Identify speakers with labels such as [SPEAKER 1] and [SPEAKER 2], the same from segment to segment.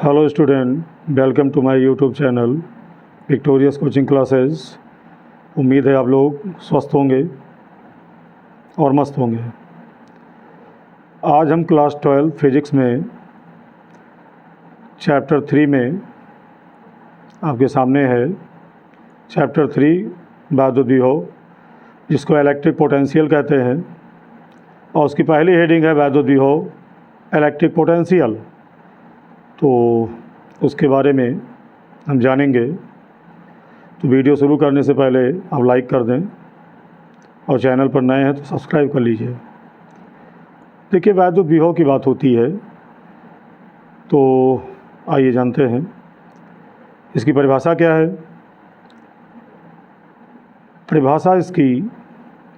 [SPEAKER 1] Hello student, welcome to my YouTube channel Victorious Coaching Classes. उम्मीद है आप लोग स्वस्थ होंगे और मस्त होंगे। आज हम क्लास 12 फिज़िक्स में चैप्टर 3 में आपके सामने है चैप्टर 3 वैद्युत विभव, जिसको इलेक्ट्रिक पोटेंशियल कहते हैं, और उसकी पहली हेडिंग है वैद्युत विभव इलेक्ट्रिक पोटेंशियल। तो उसके बारे में हम जानेंगे। तो वीडियो शुरू करने से पहले आप लाइक कर दें और चैनल पर नए हैं तो सब्सक्राइब कर लीजिए। देखिए, वैद्युत विभव की बात होती है तो आइए जानते हैं इसकी परिभाषा क्या है। परिभाषा इसकी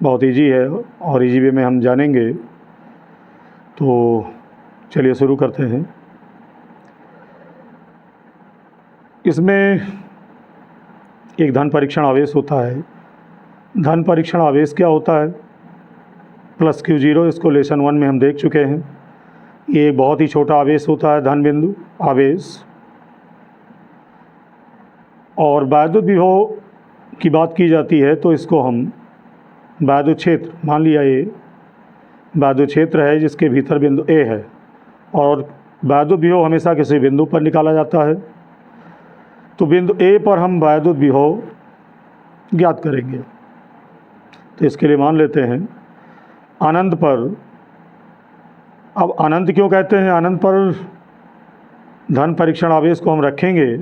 [SPEAKER 1] बहुत इजी है और इजी वे में हम जानेंगे। तो चलिए शुरू करते हैं। इसमें एक धन परीक्षण आवेश होता है। धन परीक्षण आवेश क्या होता है? प्लस Q0, इसको लेसन 1 में हम देख चुके हैं। ये एक बहुत ही छोटा आवेश होता है, धन बिंदु आवेश। और वैद्युत विभव की बात की जाती है तो इसको हम वैद्युत क्षेत्र मान लिया। ये वैद्युत क्षेत्र है जिसके भीतर बिंदु A है, और वैद्युत विभव हमेशा किसी बिंदु पर निकाला जाता है। तो बिंदु A पर हम वैद्युत विभव ज्ञात करेंगे। तो इसके लिए मान लेते हैं अनंत पर। अब अनंत क्यों कहते हैं? अनंत पर धन परीक्षण आवेश को हम रखेंगे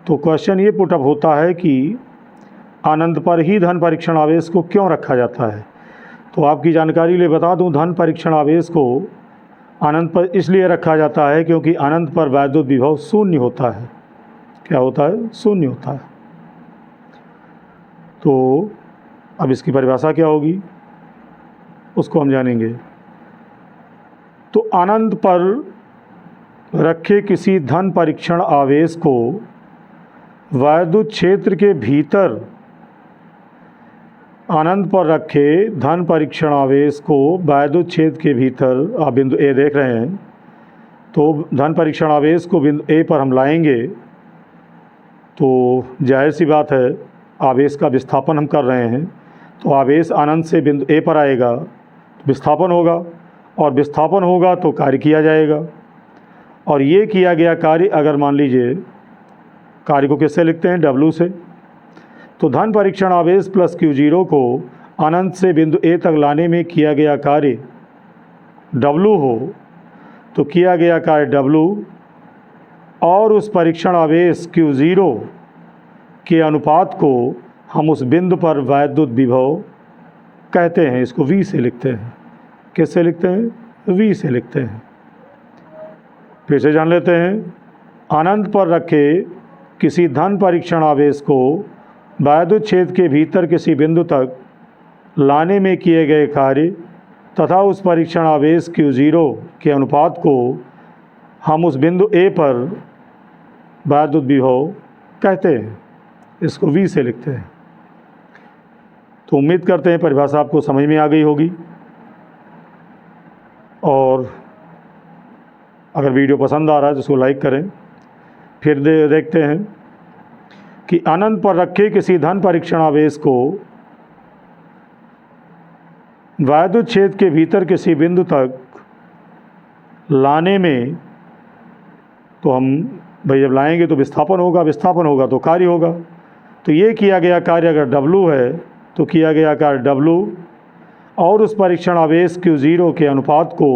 [SPEAKER 1] तो क्वेश्चन ये पुटअप होता है कि अनंत पर ही धन परीक्षण आवेश को क्यों रखा जाता है। तो आपकी जानकारी लिए बता दूं, धन परीक्षण आवेश को अनंत पर इसलिए रखा जाता है क्योंकि अनंत पर वैद्युत विभव शून्य होता है। क्या होता है? शून्य होता है। तो अब इसकी परिभाषा क्या होगी उसको हम जानेंगे। तो अनंत पर रखे किसी धन परीक्षण आवेश को वैद्युत क्षेत्र के भीतर, अनंत पर रखे धन परीक्षण आवेश को वैद्युत क्षेत्र के भीतर, आप बिंदु A देख रहे हैं, तो धन परीक्षण आवेश को बिंदु A पर हम लाएंगे तो जाहिर सी बात है आवेश का विस्थापन हम कर रहे हैं। तो आवेश अनंत से बिंदु A पर आएगा तो विस्थापन होगा, और विस्थापन होगा तो कार्य किया जाएगा। और ये किया गया कार्य, अगर मान लीजिए कार्य को किससे लिखते हैं? W से। तो धन परीक्षण आवेश प्लस Q0 को अनंत से बिंदु A तक लाने में किया गया कार्य W हो तो किया गया कार्य W और उस परीक्षण आवेश Q0 के अनुपात को हम उस बिंदु पर वैद्युत विभव कहते हैं। इसको V से लिखते हैं। किससे लिखते हैं? V से लिखते हैं। फिर से जान लेते हैं। अनंत पर रखे किसी धन परीक्षण आवेश को वैद्युत क्षेत्र के भीतर किसी बिंदु तक लाने में किए गए कार्य तथा उस परीक्षण आवेश Q0 के अनुपात को हम उस बिंदु A पर वैद्युत विभव कहते हैं। इसको V से लिखते हैं। तो उम्मीद करते हैं परिभाषा आपको समझ में आ गई होगी। और अगर वीडियो पसंद आ रहा है तो इसको लाइक करें। फिर देखते हैं कि अनंत पर रखे किसी धन परीक्षण आवेश को वैद्युत क्षेत्र के भीतर किसी बिंदु तक लाने में, तो हम भाई जब लाएंगे तो विस्थापन होगा, विस्थापन होगा तो कार्य होगा। तो ये किया गया कार्य अगर W है तो किया गया कार्य W और उस परीक्षण आवेश Q0 के अनुपात को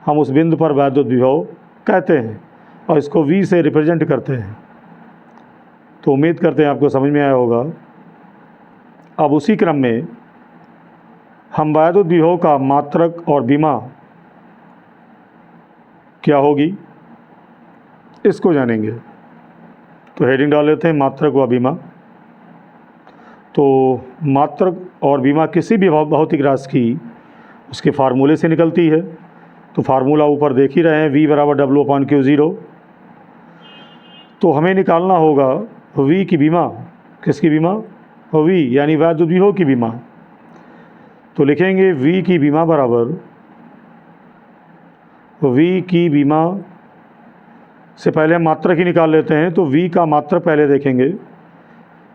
[SPEAKER 1] हम उस बिंदु पर वैद्युत विभव कहते हैं और इसको V से रिप्रेजेंट करते हैं। तो उम्मीद करते हैं आपको समझ में आया होगा। अब उसी क्रम में हम वैद्युत विभव का मात्रक और विमा क्या होगी इसको जानेंगे। तो हेडिंग डाल लेते हैं मात्रक व विमा। तो मात्रक और विमा किसी भी भौतिक राशि की उसके फार्मूले से निकलती है। तो फार्मूला ऊपर देख ही रहे हैं, V बराबर W/Q0। तो हमें निकालना होगा V की विमा। किसकी विमा? V यानी वैद्युत विभव की विमा। तो लिखेंगे V की विमा बराबर V की विमा से पहले हम मात्रक ही निकाल लेते हैं। तो v का मात्रक पहले देखेंगे,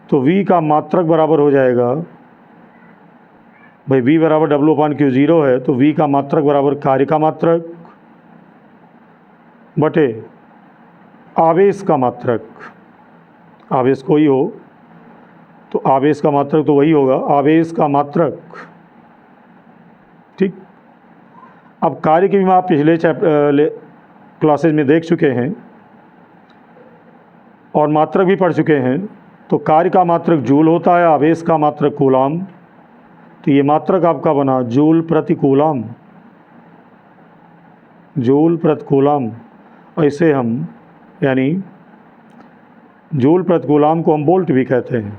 [SPEAKER 1] तो v का मात्रक बराबर हो जाएगा, भाई v बराबर W/Q0 है, तो v का मात्रक बराबर कार्य का मात्रक बटे आवेश का मात्रक। आवेश कोई हो तो आवेश का मात्रक तो वही होगा, आवेश का मात्रक। ठीक। अब कार्य की भी आप पिछले क्लासेज में देख चुके हैं और मात्रक भी पढ़ चुके हैं। तो कार्य का मात्रक जूल होता है, आवेश का मात्रक कूलाम। तो ये मात्रक आपका बना जूल प्रति कूलाम, जूल प्रति कूलाम। ऐसे हम यानी जूल प्रति कूलाम को हम वोल्ट भी कहते हैं।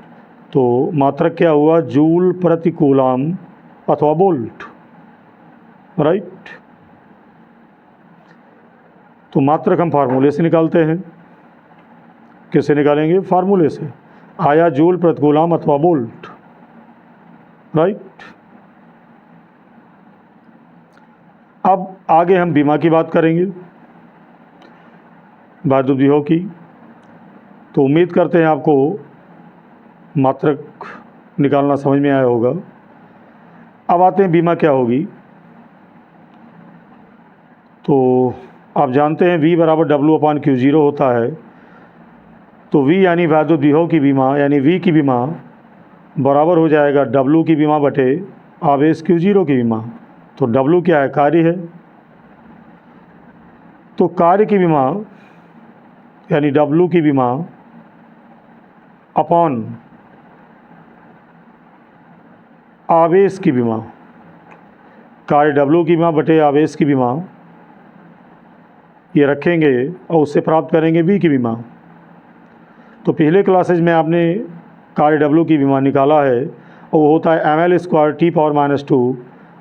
[SPEAKER 1] तो मात्रक क्या हुआ, जूल प्रति कूलाम अथवा वोल्ट, राइट। तो मात्रक हम फार्मूले से निकालते हैं। किससे निकालेंगे, फार्मूले से। आया जूल प्रति कूलाम अथवा वोल्ट, राइट। अब आगे हम बीमा की बात करेंगे, वैद्युत विभव की। तो उम्मीद करते हैं आपको मात्रक निकालना समझ में आया होगा। अब आते हैं बीमा क्या होगी। तो आप जानते हैं V बराबर W/Q0 होता है। तो V यानी वैद्युत विभव की बीमा यानी V की बीमा बराबर हो जाएगा W की बीमा बटे आवेश Q0 की बीमा। तो W क्या है, कार्य है। तो कार्य की बीमा यानी W की बीमा अपॉन आवेश की बीमा, कार्य W की बीमा बटे आवेश की बीमा, ये रखेंगे और उससे प्राप्त करेंगे V की बीमा। तो पिछले क्लासेज में आपने कार्य W की बीमा निकाला है और वो होता है ml² T⁻⁻2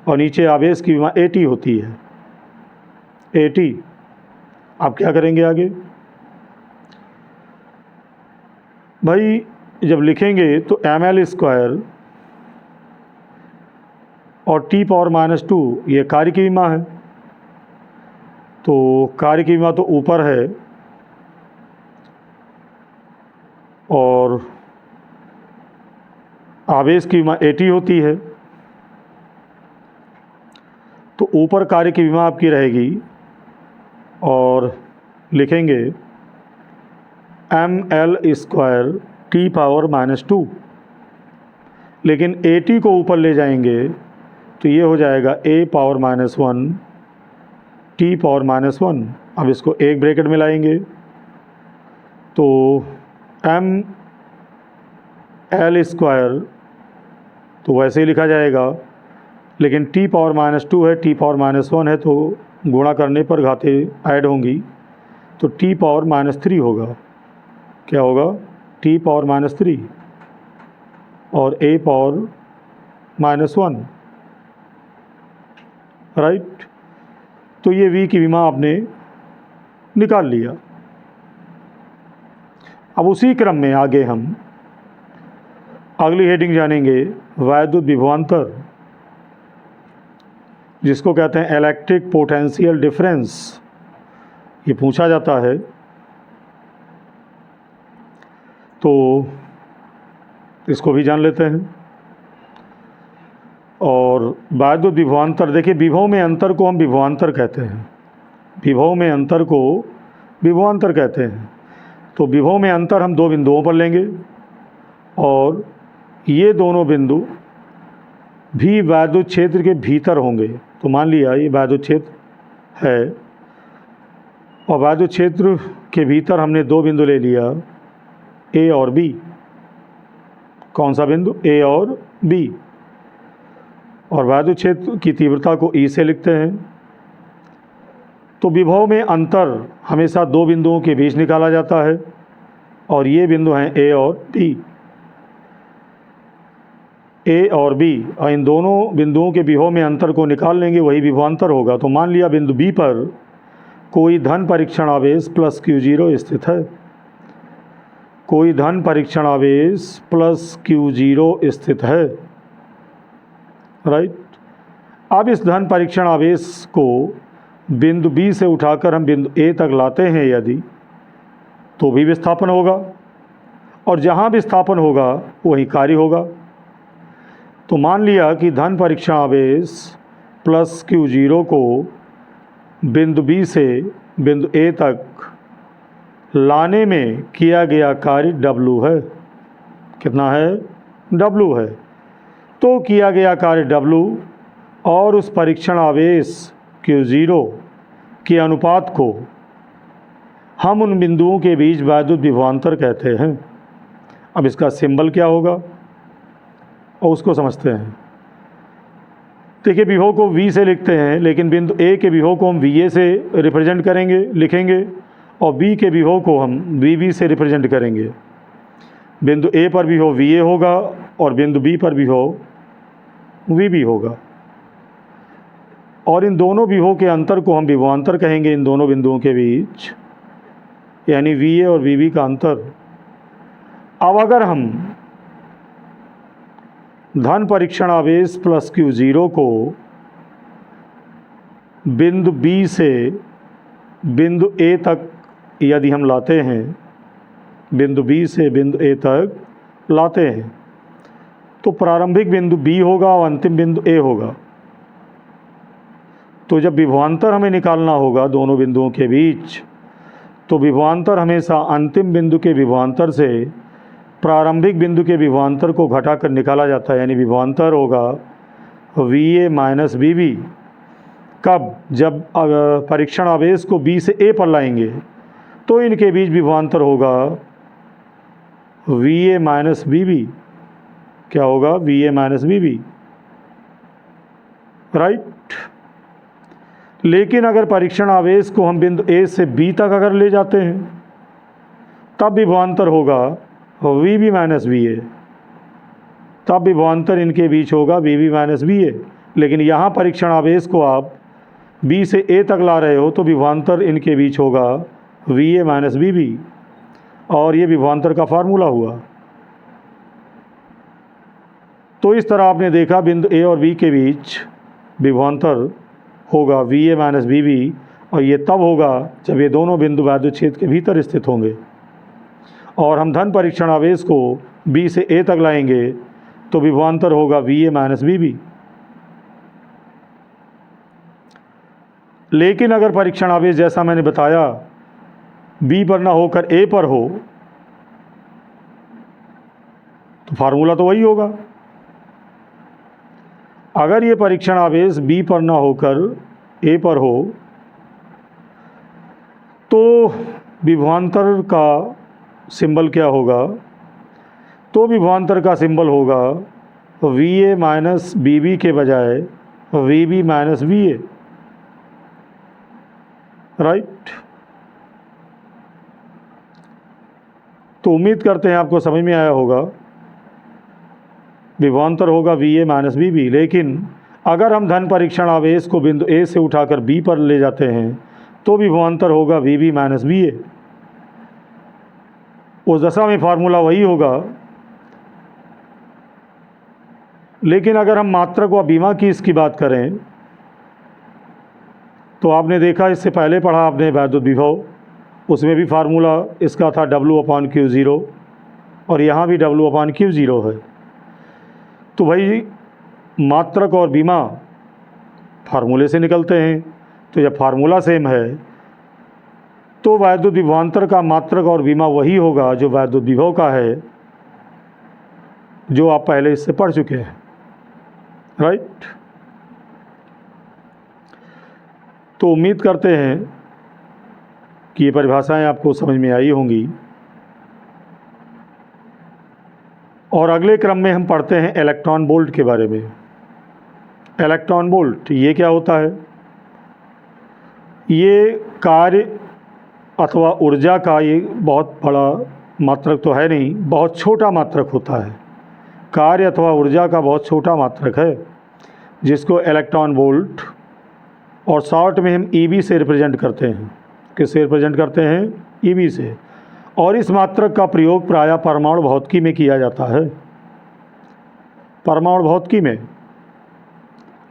[SPEAKER 1] और नीचे आवेश की बीमा AT होती है, AT। आप क्या करेंगे आगे, भाई जब लिखेंगे तो ml² और T⁻⁻2 ये कार्य की बीमा है। तो कार्य की बीमा तो ऊपर है और आवेश की बीमा AT होती है। तो ऊपर कार्य की बीमा आपकी रहेगी और लिखेंगे ml² T⁻⁻2, लेकिन AT को ऊपर ले जाएंगे तो ये हो जाएगा A⁻⁻1 T⁻⁻1। अब इसको एक ब्रैकेट में लाएंगे तो ml² तो वैसे ही लिखा जाएगा, लेकिन T⁻⁻2 है, T⁻⁻1 है, तो गुणा करने पर घातें ऐड होंगी तो T⁻⁻3 होगा। क्या होगा, T⁻⁻3 और A⁻⁻1, राइट। तो ये V की बीमा आपने निकाल लिया। अब उसी क्रम में आगे हम अगली हेडिंग जानेंगे, वैद्युत विभवांतर, जिसको कहते हैं इलेक्ट्रिक पोटेंशियल डिफरेंस। ये पूछा जाता है। तो इसको भी जान लेते हैं। और वैद्युत विभवांतर, देखिए विभव में अंतर को हम विभवांतर कहते हैं, विभव में अंतर को विभवांतर कहते हैं। तो विभव में अंतर हम दो बिंदुओं पर लेंगे और ये दोनों बिंदु भी वैद्युत क्षेत्र के भीतर होंगे। तो मान लिया ये वैद्युत क्षेत्र है और वैद्युत क्षेत्र के भीतर हमने दो बिंदु ले लिया, A और B। कौन सा बिंदु, A और B। और वैद्युत क्षेत्र की तीव्रता को E से लिखते हैं। तो विभव में अंतर हमेशा दो बिंदुओं के बीच निकाला जाता है और ये बिंदु हैं A और B, A और B। और इन दोनों बिंदुओं के विभव में अंतर को निकाल लेंगे, वही विभवांतर होगा। तो मान लिया बिंदु B पर कोई धन परीक्षण आवेश प्लस Q0 स्थित है, कोई धन परीक्षण आवेश प्लस Q0 स्थित है, राइट। अब इस धन परीक्षण आवेश को बिंदु B से उठाकर हम बिंदु A तक लाते हैं यदि, तो भी विस्थापन होगा, और जहाँ विस्थापन होगा वहीं कार्य होगा। तो मान लिया कि धन परीक्षण आवेश प्लस Q0 को बिंदु B से बिंदु A तक लाने में किया गया कार्य W है। कितना है? W है। तो किया गया कार्य W और उस परीक्षण आवेश Q0 के अनुपात को हम उन बिंदुओं के बीच वैद्युत विभवांतर कहते हैं। अब इसका सिंबल क्या होगा और उसको समझते हैं। देखिए, विभव को V से लिखते हैं, लेकिन बिंदु A के विभव को हम VA से रिप्रेजेंट करेंगे, लिखेंगे, और B के विभव को हम VB से रिप्रेजेंट करेंगे। बिंदु A पर विभव VA होगा और बिंदु B पर विभव VB होगा, और इन दोनों विभव के अंतर को हम विभवांतर कहेंगे इन दोनों बिंदुओं के बीच, यानी VA और VB का अंतर। अब अगर हम धन परीक्षण आवेश प्लस Q0 को बिंदु B से बिंदु A तक यदि हम लाते हैं, बिंदु B से बिंदु A तक लाते हैं, तो प्रारंभिक बिंदु B होगा और अंतिम बिंदु A होगा। तो जब विभवांतर हमें निकालना होगा दोनों बिंदुओं के बीच, तो विभवांतर हमेशा अंतिम बिंदु के विभवांतर से प्रारंभिक बिंदु के विभवांतर को घटाकर निकाला जाता है, यानी विभवांतर होगा VA माइनस VB। कब? जब परीक्षण आवेश को B से A पर लाएंगे, तो इनके बीच विभवांतर होगा VA माइनस VB। क्या होगा? VA minus VB, right. लेकिन अगर परीक्षण आवेश को हम बिंदु A से B तक अगर ले जाते हैं, तब विभवांतर होगा VB माइनस VA। तब विभवांतर इनके बीच होगा VB माइनस VA। लेकिन यहाँ परीक्षण आवेश को आप B से A तक ला रहे हो, तो विभवांतर इनके बीच होगा VA माइनस VB, और ये विभवांतर का फार्मूला हुआ। तो इस तरह आपने देखा बिंदु A और B के बीच विभवांतर होगा VA माइनस VB, और ये तब होगा जब ये दोनों बिंदु वैद्युत क्षेत्र के भीतर स्थित होंगे। और हम धन परीक्षण आवेश को B से A तक लाएंगे, तो विभवांतर होगा VA माइनस VB। लेकिन अगर परीक्षण आवेश जैसा मैंने बताया B पर ना होकर A पर हो, तो फार्मूला तो वही होगा। अगर ये परीक्षण आवेश B पर ना होकर A पर हो, तो विभवांतर का सिंबल क्या होगा? तो विभवांतर का सिंबल होगा VA माइनस VB के बजाय VB माइनस VA, राइट। तो उम्मीद करते हैं आपको समझ में आया होगा। विभवांतर होगा VA माइनस VB। लेकिन अगर हम धन परीक्षण आवेश को बिंदु A से उठाकर B पर ले जाते हैं, तो विभवांतर होगा VB माइनस VA। उस दशा में फार्मूला वही होगा। लेकिन अगर हम मात्रक व बीमा की इसकी बात करें, तो आपने देखा, इससे पहले पढ़ा आपने वैद्युत विभव, उसमें भी फार्मूला इसका था W/Q0, और यहाँ भी W/Q0 है। तो भाई मात्रक और बीमा फार्मूले से निकलते हैं। तो जब फार्मूला सेम है, तो वैद्युत विभवांतर का मात्रक और बीमा वही होगा जो वैद्युत विभव का है, जो आप पहले इससे पढ़ चुके हैं, राइट। तो उम्मीद करते हैं कि ये परिभाषाएं आपको समझ में आई होंगी। और अगले क्रम में हम पढ़ते हैं इलेक्ट्रॉन वोल्ट के बारे में। इलेक्ट्रॉन वोल्ट ये क्या होता है? ये कार्य अथवा ऊर्जा का ये बहुत बड़ा मात्रक तो है नहीं, बहुत छोटा मात्रक होता है। कार्य अथवा ऊर्जा का बहुत छोटा मात्रक है, जिसको इलेक्ट्रॉन वोल्ट और शॉर्ट में हम EV से रिप्रेजेंट करते हैं। किससे रिप्रेजेंट करते हैं? EV से। और इस मात्रक का प्रयोग प्रायः परमाणु भौतिकी में किया जाता है, परमाणु भौतिकी में।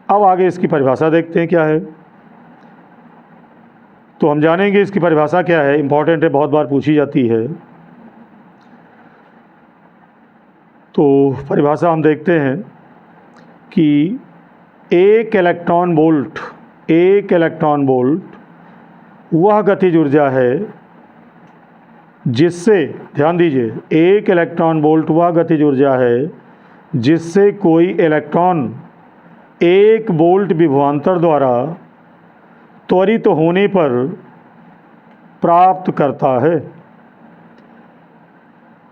[SPEAKER 1] अब आगे इसकी परिभाषा देखते हैं क्या है। तो हम जानेंगे इसकी परिभाषा क्या है, इम्पॉर्टेंट है, बहुत बार पूछी जाती है। तो परिभाषा हम देखते हैं कि एक इलेक्ट्रॉन वोल्ट वह गतिज ऊर्जा है जिससे, ध्यान दीजिए, एक इलेक्ट्रॉन वोल्ट वह गतिज ऊर्जा है जिससे कोई इलेक्ट्रॉन 1 वोल्ट विभवांतर द्वारा त्वरित होने पर प्राप्त करता है।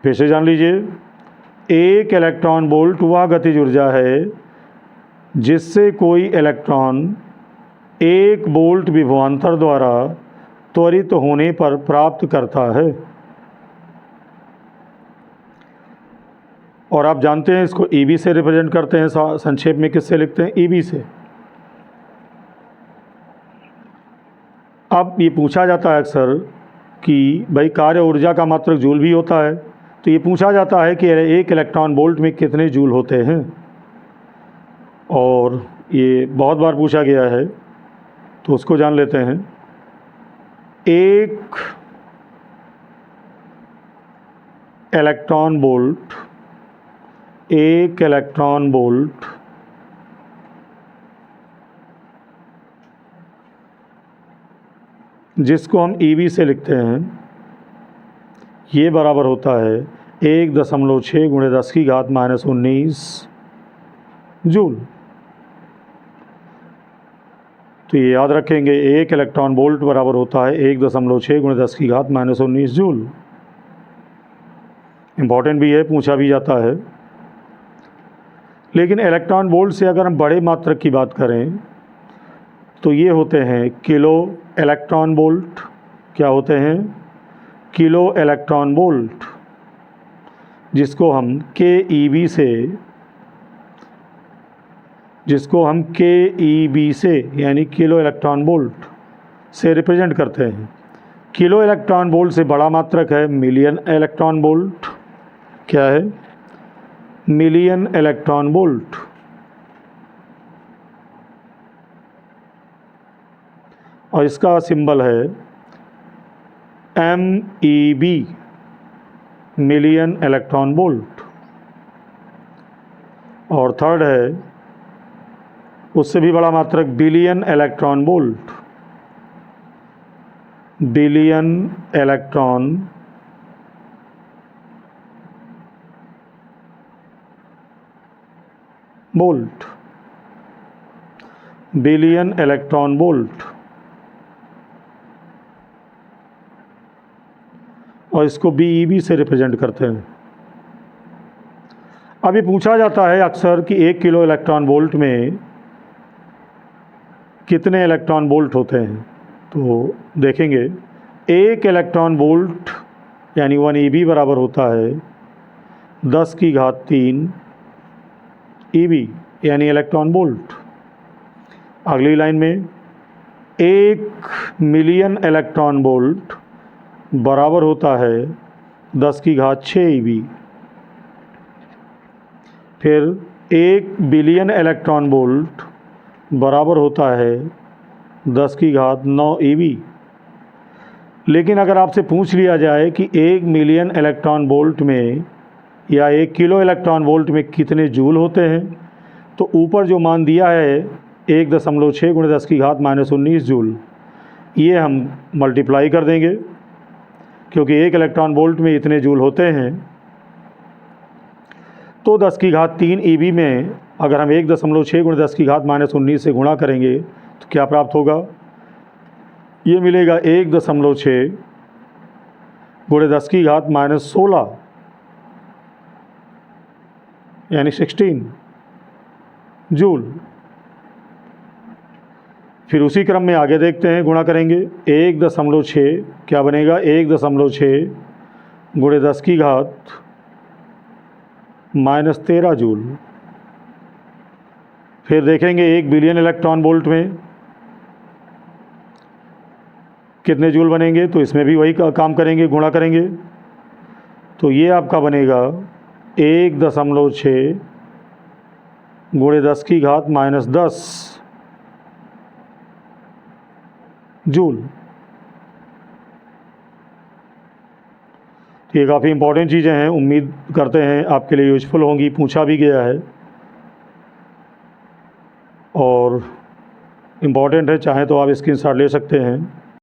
[SPEAKER 1] फिर से जान लीजिए, एक इलेक्ट्रॉन वोल्ट वह गतिज ऊर्जा है जिससे कोई इलेक्ट्रॉन 1 वोल्ट विभवांतर द्वारा त्वरित होने पर प्राप्त करता है। और आप जानते हैं इसको ईबी से रिप्रेजेंट करते हैं, संक्षेप में किससे लिखते हैं, ईबी से। अब ये पूछा जाता है अक्सर कि भाई कार्य ऊर्जा का मात्रक जूल भी होता है, तो ये पूछा जाता है कि एक इलेक्ट्रॉन वोल्ट में कितने जूल होते हैं, और ये बहुत बार पूछा गया है, तो उसको जान लेते हैं। एक इलेक्ट्रॉन वोल्ट जिसको हम ईवी से लिखते हैं, ये बराबर होता है 1.6 × 10⁻⁻19 जूल। तो ये याद रखेंगे, एक इलेक्ट्रॉन वोल्ट बराबर होता है 1.6 × 10⁻⁻19 जूल। इम्पॉर्टेंट भी है, पूछा भी जाता है। लेकिन इलेक्ट्रॉन वोल्ट से अगर हम बड़े मात्रक की बात करें तो ये होते हैं किलो इलेक्ट्रॉन वोल्ट। क्या होते हैं? किलो इलेक्ट्रॉन वोल्ट, जिसको हम के ई से यानी किलो इलेक्ट्रॉन वोल्ट से रिप्रेजेंट करते हैं। किलो इलेक्ट्रॉन वोल्ट से बड़ा मात्रक है मिलियन इलेक्ट्रॉन वोल्ट। क्या है? Million electron volt. और इसका सिंबल है MEB, मिलियन इलेक्ट्रॉन वोल्ट। और थर्ड है, उससे भी बड़ा मात्रक, billion electron volt. Billion electron volt. Billion electron volt. और इसको BeV से रिप्रेजेंट करते हैं। अब ये पूछा जाता है अक्सर कि 1 किलो इलेक्ट्रॉन वोल्ट में कितने इलेक्ट्रॉन वोल्ट होते हैं। तो देखेंगे, 1 इलेक्ट्रॉन वोल्ट यानी 1 EV बराबर होता है 10⁻³ EV यानी इलेक्ट्रॉन वोल्ट। अगली लाइन में 1 मिलियन इलेक्ट्रॉन वोल्ट बराबर होता है 10⁻6 EV। फिर 1 बिलियन इलेक्ट्रॉन वोल्ट बराबर होता है 10⁻9 EV। लेकिन अगर आपसे पूछ लिया जाए कि 1 मिलियन इलेक्ट्रॉन वोल्ट में या 1 किलो इलेक्ट्रॉन वोल्ट में कितने जूल होते हैं, तो ऊपर जो मान दिया है 1.6 × 10⁻⁻19 जूल, ये हम मल्टीप्लाई कर देंगे, क्योंकि 1 इलेक्ट्रॉन वोल्ट में इतने जूल होते हैं। तो 10⁻³ EV में अगर हम 1.6 × 10⁻⁻19 से गुणा करेंगे तो क्या प्राप्त होगा? ये मिलेगा 1.6 × 10⁻16 यानी 16 जूल। फिर उसी क्रम में आगे देखते हैं, गुणा करेंगे 1.6, क्या बनेगा? 1.6 × 10⁻⁻13 जूल। फिर देखेंगे 1 बिलियन इलेक्ट्रॉन वोल्ट में कितने जूल बनेंगे, तो इसमें भी वही काम करेंगे, गुणा करेंगे। तो ये आपका बनेगा 1.6 × 10⁻−10 जूल। तो ये काफ़ी इम्पोर्टेंट चीज़ें हैं, उम्मीद करते हैं आपके लिए यूज़फुल होंगी। पूछा भी गया है और इम्पॉर्टेंट है, चाहें तो आप स्क्रीनशॉट ले सकते हैं।